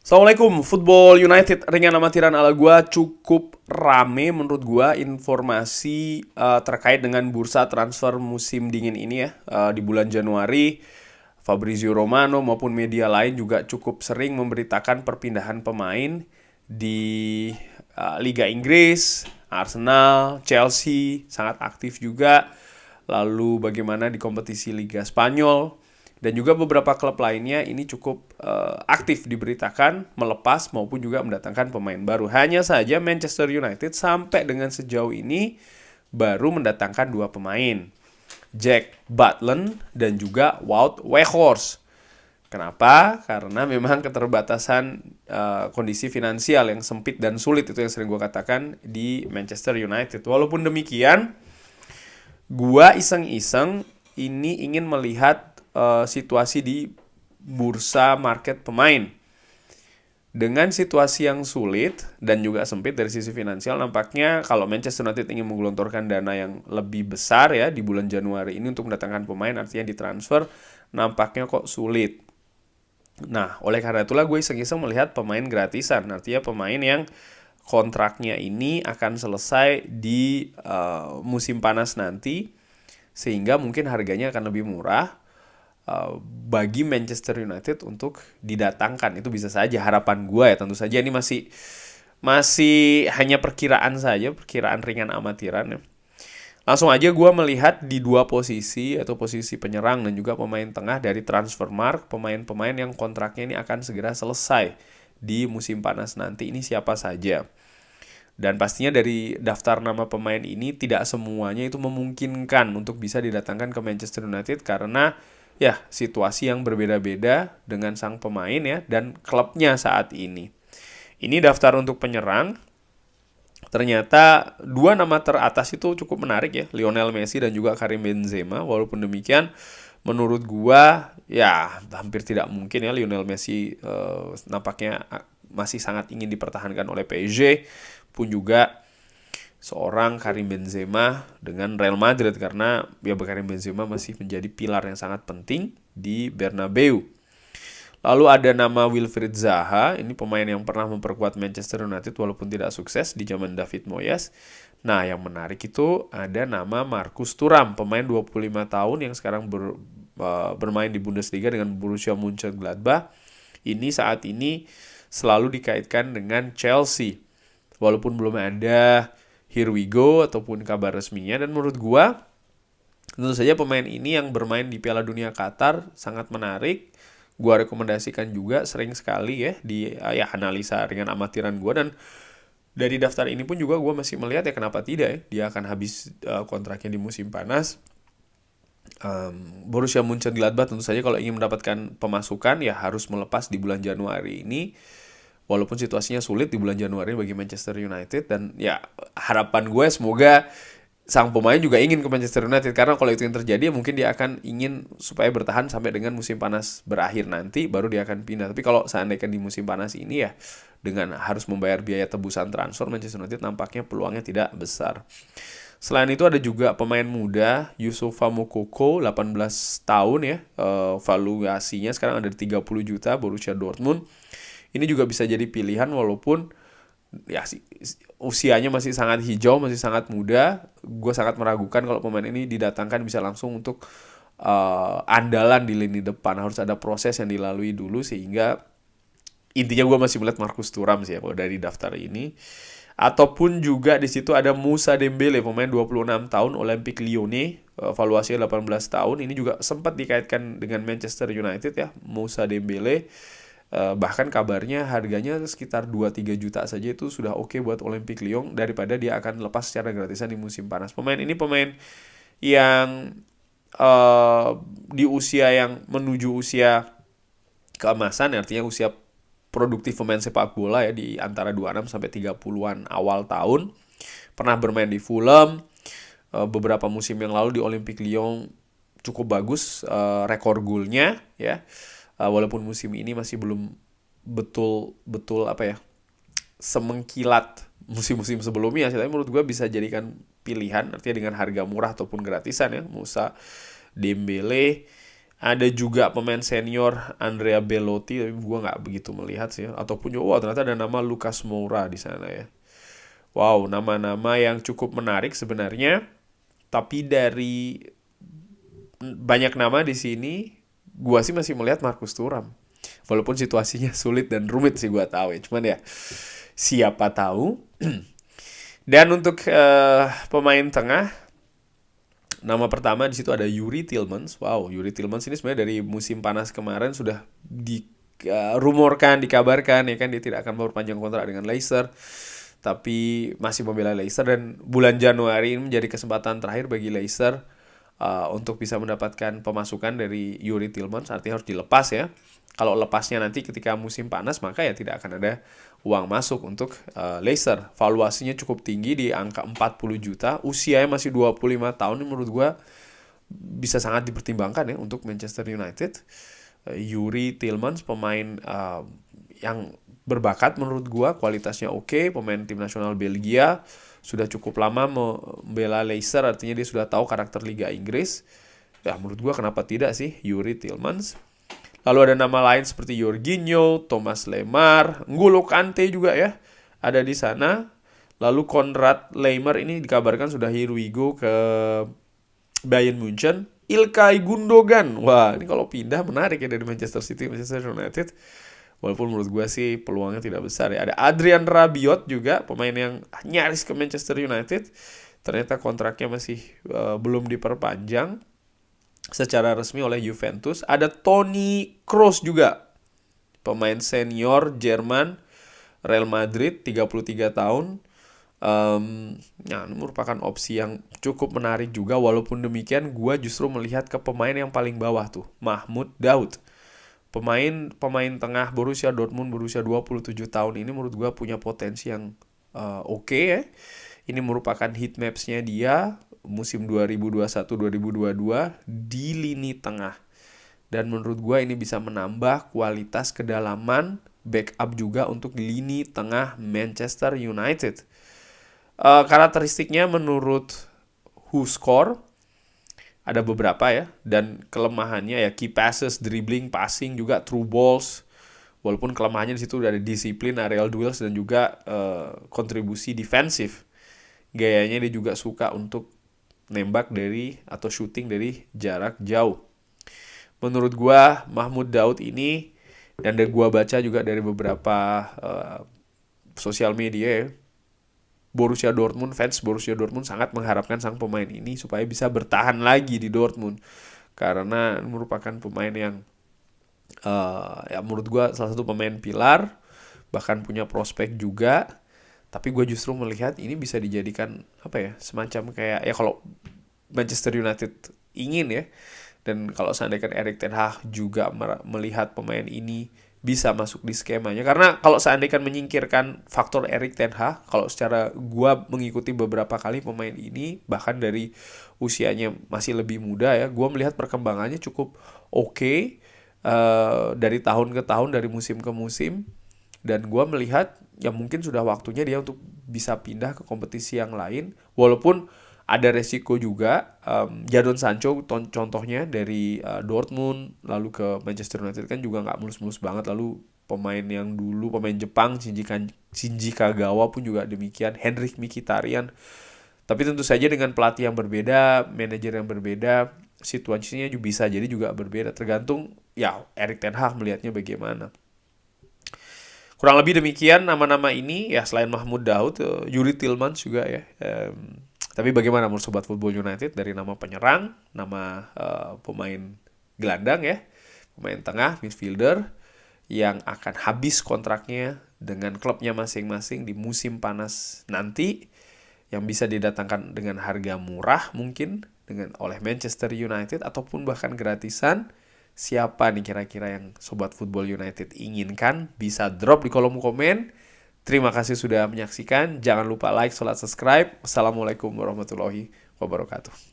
Assalamualaikum, Football United ringan amatiran ala gua cukup rame menurut gua informasi terkait dengan bursa transfer musim dingin ini ya. Di bulan Januari Fabrizio Romano maupun media lain juga cukup sering memberitakan perpindahan pemain di Liga Inggris, Arsenal, Chelsea sangat aktif juga. Lalu bagaimana di kompetisi Liga Spanyol dan juga beberapa klub lainnya ini cukup aktif diberitakan melepas maupun juga mendatangkan pemain baru. Hanya saja Manchester United sampai dengan sejauh ini baru mendatangkan dua pemain, Jack Butland dan juga Wout Weghorst. Kenapa? Karena memang keterbatasan kondisi finansial yang sempit dan sulit itu yang sering gue katakan di Manchester United. Walaupun demikian, gue iseng-iseng ini ingin melihat situasi di bursa market pemain. Dengan situasi yang sulit dan juga sempit dari sisi finansial, nampaknya kalau Manchester United ingin menggelontorkan dana yang lebih besar ya di bulan Januari ini untuk mendatangkan pemain, artinya ditransfer, nampaknya kok sulit. Nah, oleh karena itulah gue iseng-iseng melihat pemain gratisan, artinya pemain yang kontraknya ini akan selesai di musim panas nanti, sehingga mungkin harganya akan lebih murah bagi Manchester United untuk didatangkan. Itu bisa saja harapan gue ya, tentu saja ini masih hanya perkiraan saja, perkiraan ringan amatiran ya. Langsung aja gue melihat di dua posisi, yaitu posisi penyerang dan juga pemain tengah dari Transfermarkt, pemain-pemain yang kontraknya ini akan segera selesai di musim panas nanti. Ini siapa saja. Dan pastinya dari daftar nama pemain ini tidak semuanya itu memungkinkan untuk bisa didatangkan ke Manchester United karena ya situasi yang berbeda-beda dengan sang pemain ya dan klubnya saat ini. Ini daftar untuk penyerang. Ternyata dua nama teratas itu cukup menarik ya, Lionel Messi dan juga Karim Benzema. Walaupun demikian, menurut gua ya hampir tidak mungkin ya Lionel Messi nampaknya masih sangat ingin dipertahankan oleh PSG, pun juga seorang Karim Benzema dengan Real Madrid karena ya Karim Benzema masih menjadi pilar yang sangat penting di Bernabeu. Lalu ada nama Wilfried Zaha, ini pemain yang pernah memperkuat Manchester United walaupun tidak sukses di zaman David Moyes. Nah, yang menarik itu ada nama Marcus Thuram, pemain 25 tahun yang sekarang bermain di Bundesliga dengan Borussia Mönchengladbach. Ini saat ini selalu dikaitkan dengan Chelsea. Walaupun belum ada here we go ataupun kabar resminya, dan menurut gua tentu saja pemain ini yang bermain di Piala Dunia Qatar sangat menarik. Gua rekomendasikan juga sering sekali ya di ya analisa ringan amatiran gua, dan dari daftar ini pun juga gua masih melihat ya kenapa tidak ya dia akan habis kontraknya di musim panas. Borussia Mönchengladbach tentu saja kalau ingin mendapatkan pemasukan ya harus melepas di bulan Januari ini. Walaupun situasinya sulit di bulan Januari bagi Manchester United, dan ya harapan gue semoga sang pemain juga ingin ke Manchester United karena kalau itu yang terjadi ya mungkin dia akan ingin supaya bertahan sampai dengan musim panas berakhir nanti baru dia akan pindah. Tapi kalau seandainya di musim panas ini ya dengan harus membayar biaya tebusan transfer, Manchester United nampaknya peluangnya tidak besar. Selain itu ada juga pemain muda Youssoufa Moukoko 18 tahun ya, valuasinya sekarang ada di 30 juta Borussia Dortmund. Ini juga bisa jadi pilihan walaupun ya usianya masih sangat hijau, masih sangat muda. Gue sangat meragukan kalau pemain ini didatangkan bisa langsung untuk andalan di lini depan. Harus ada proses yang dilalui dulu, sehingga intinya gue masih melihat Marcus Thuram sih ya kalau dari daftar ini. Ataupun juga di situ ada Moussa Dembele, pemain 26 tahun Olympique Lyonnais, valuasinya 18 tahun. Ini juga sempat dikaitkan dengan Manchester United ya, Moussa Dembele. Bahkan kabarnya harganya sekitar 2-3 juta saja itu sudah oke buat Olympique Lyon daripada dia akan lepas secara gratisan di musim panas. Pemain ini pemain yang di usia yang menuju usia keemasan, artinya usia produktif pemain sepak bola ya di antara 26 sampai 30-an awal tahun. Pernah bermain di Fulham, beberapa musim yang lalu di Olympique Lyon cukup bagus rekor golnya ya. Walaupun musim ini masih belum betul apa ya semengkilat musim-musim sebelumnya, tapi menurut gue bisa jadikan pilihan, artinya dengan harga murah ataupun gratisan ya. Moussa Dembele Ada juga pemain senior Andrea Belotti, tapi gue nggak begitu melihat sih. Ataupun ternyata ada nama Lucas Moura di sana ya. Wow, nama-nama yang cukup menarik sebenarnya. Tapi dari banyak nama di sini, gue sih masih melihat Marcus Thuram. Walaupun situasinya sulit dan rumit sih gue tahu ya. Cuman ya siapa tahu. Dan untuk pemain tengah, nama pertama di situ ada Yuri Tillmans. Wow, Yuri Tillmans ini sebenarnya dari musim panas kemarin sudah dirumorkan, dikabarkan ya kan dia tidak akan memperpanjang kontrak dengan Leicester. Tapi masih membela Leicester dan bulan Januari ini menjadi kesempatan terakhir bagi Leicester untuk bisa mendapatkan pemasukan dari Yuri Tillmans. Artinya harus dilepas ya. Kalau lepasnya nanti ketika musim panas, maka ya tidak akan ada uang masuk untuk Leicester. Valuasinya cukup tinggi di angka 40 juta. Usianya masih 25 tahun. Ini menurut gue bisa sangat dipertimbangkan ya untuk Manchester United. Yuri Tillmans, pemain yang berbakat menurut gue. Kualitasnya oke. Pemain tim nasional Belgia. Sudah cukup lama membela Leicester. Artinya dia sudah tahu karakter Liga Inggris. Ya menurut gue kenapa tidak sih Yuri Tillmans. Lalu ada nama lain seperti Jorginho, Thomas Lemar, N'Golo Kante juga ya ada di sana. Lalu Konrad Laimer ini dikabarkan sudah Hirwigo ke Bayern Munchen. Ilkay Gundogan, wah ini kalau pindah menarik ya dari Manchester City, Manchester United. Walaupun menurut gue sih peluangnya tidak besar ya. Ada Adrian Rabiot juga, pemain yang nyaris ke Manchester United. Ternyata kontraknya masih belum diperpanjang secara resmi oleh Juventus. Ada Toni Kroos juga, pemain senior Jerman Real Madrid, 33 tahun. Ini merupakan opsi yang cukup menarik juga. Walaupun demikian, gue justru melihat ke pemain yang paling bawah tuh, Mahmoud Daud. Pemain tengah Borussia Dortmund berusia 27 tahun ini menurut gue punya potensi yang oke ya. Ini merupakan heat maps-nya dia musim 2021-2022 di lini tengah. Dan menurut gue ini bisa menambah kualitas kedalaman backup juga untuk lini tengah Manchester United. Karakteristiknya menurut WhoScore ada beberapa ya. Dan kelemahannya ya key passes, dribbling, passing, juga through balls. Walaupun kelemahannya di situ ada disiplin, aerial duels, dan juga kontribusi defensif. Gayanya dia juga suka untuk nembak dari atau shooting dari jarak jauh. Menurut gua Mahmoud Daud ini, dan gua baca juga dari beberapa sosial media ya, fans Borussia Dortmund sangat mengharapkan sang pemain ini supaya bisa bertahan lagi di Dortmund. Karena merupakan pemain yang ya menurut gua salah satu pemain pilar, bahkan punya prospek juga. Tapi gue justru melihat ini bisa dijadikan semacam kayak ya kalau Manchester United ingin ya, dan kalau seandainya Erik ten Hag juga melihat pemain ini bisa masuk di skemanya. Karena kalau seandainya menyingkirkan faktor Erik ten Hag, kalau secara gue mengikuti beberapa kali pemain ini bahkan dari usianya masih lebih muda ya, gue melihat perkembangannya cukup oke dari tahun ke tahun, dari musim ke musim. Dan gue melihat ya mungkin sudah waktunya dia untuk bisa pindah ke kompetisi yang lain. Walaupun ada resiko juga. Jadon Sancho contohnya dari Dortmund lalu ke Manchester United kan juga gak mulus-mulus banget. Lalu pemain yang dulu, pemain Jepang, Shinji Kagawa pun juga demikian. Henrik Mkhitaryan. Tapi tentu saja dengan pelatih yang berbeda, manajer yang berbeda, situasinya juga bisa jadi juga berbeda. Tergantung ya Erik ten Hag melihatnya bagaimana. Kurang lebih demikian nama-nama ini ya, selain Mahmoud Daud, Yuri Tillmans juga ya. Tapi bagaimana menurut Sobat Football United dari nama penyerang, nama pemain gelandang ya, pemain tengah, midfielder yang akan habis kontraknya dengan klubnya masing-masing di musim panas nanti, yang bisa didatangkan dengan harga murah mungkin oleh Manchester United ataupun bahkan gratisan. Siapa nih kira-kira yang Sobat Football United inginkan? Bisa drop di kolom komen. Terima kasih sudah menyaksikan. Jangan lupa like, subscribe. Wassalamualaikum warahmatullahi wabarakatuh.